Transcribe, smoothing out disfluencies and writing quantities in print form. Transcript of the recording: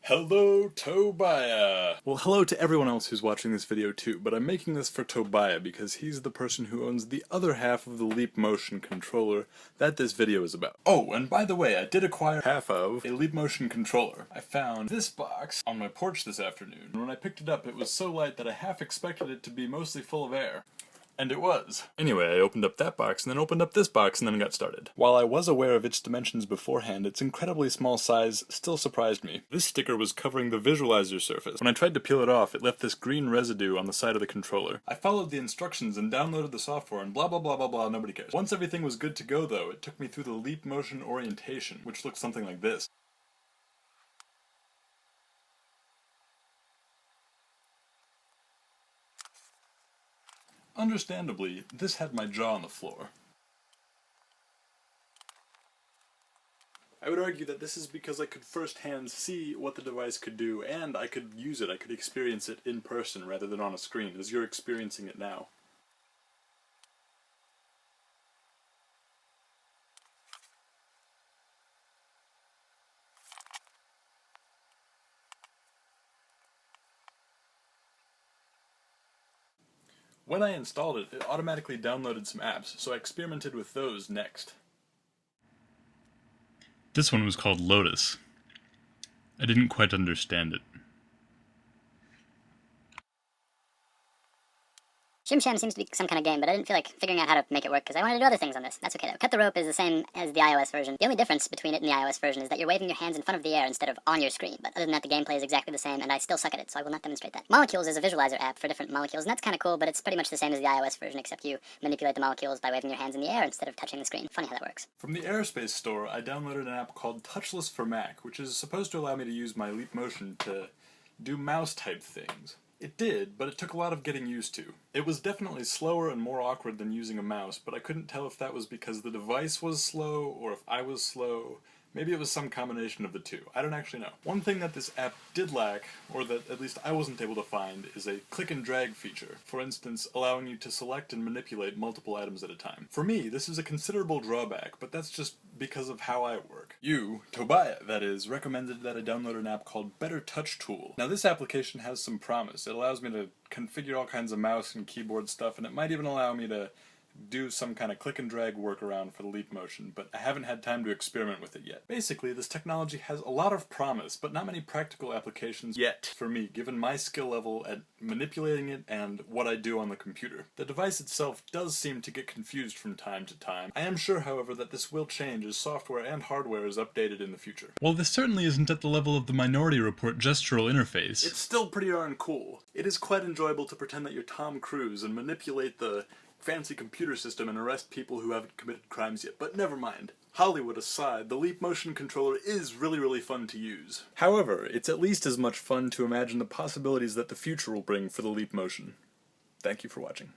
Hello, Tobiah! Well, hello to everyone else who's watching this video too, but I'm making this for Tobiah because he's the person who owns the other half of the Leap Motion controller that this video is about. Oh, and by the way, I did acquire half of a Leap Motion controller. I found this box on my porch this afternoon, and when I picked it up it was so light that I half expected it to be mostly full of air. And it was. Anyway, I opened up that box, and then opened up this box, and then got started. While I was aware of its dimensions beforehand, its incredibly small size still surprised me. This sticker was covering the visualizer surface. When I tried to peel it off, it left this green residue on the side of the controller. I followed the instructions and downloaded the software, and blah blah blah blah blah, nobody cares. Once everything was good to go though, it took me through the Leap Motion orientation, which looks something like this. Understandably, this had my jaw on the floor. I would argue that this is because I could firsthand see what the device could do, and I could use it, I could experience it in person rather than on a screen, as you're experiencing it now. When I installed it, it automatically downloaded some apps, so I experimented with those next. This one was called Lotus. I didn't quite understand it. Shim Sham seems to be some kind of game, but I didn't feel like figuring out how to make it work because I wanted to do other things on this. That's okay though. Cut the Rope is the same as the iOS version. The only difference between it and the iOS version is that you're waving your hands in front of the air instead of on your screen. But other than that, the gameplay is exactly the same, and I still suck at it, so I will not demonstrate that. Molecules is a visualizer app for different molecules, and that's kind of cool, but it's pretty much the same as the iOS version, except you manipulate the molecules by waving your hands in the air instead of touching the screen. Funny how that works. From the Aerospace store, I downloaded an app called Touchless for Mac, which is supposed to allow me to use my Leap Motion to do mouse-type things. It did, but it took a lot of getting used to. It was definitely slower and more awkward than using a mouse, but I couldn't tell if that was because the device was slow or if I was slow. Maybe it was some combination of the two. I don't actually know. One thing that this app did lack, or that at least I wasn't able to find, is a click and drag feature. For instance, allowing you to select and manipulate multiple items at a time. For me, this is a considerable drawback, but that's just because of how I work. You, Tobiah, that is, recommended that I download an app called Better Touch Tool. Now this application has some promise. It allows me to configure all kinds of mouse and keyboard stuff, and it might even allow me to do some kind of click and drag workaround for the Leap Motion, but I haven't had time to experiment with it yet. Basically, this technology has a lot of promise, but not many practical applications yet for me, given my skill level at manipulating it and what I do on the computer. The device itself does seem to get confused from time to time. I am sure, however, that this will change as software and hardware is updated in the future. While this certainly isn't at the level of the Minority Report gestural interface, it's still pretty darn cool. It is quite enjoyable to pretend that you're Tom Cruise and manipulate the fancy computer system and arrest people who haven't committed crimes yet, but never mind. Hollywood aside, the Leap Motion controller is really fun to use. However, it's at least as much fun to imagine the possibilities that the future will bring for the Leap Motion. Thank you for watching.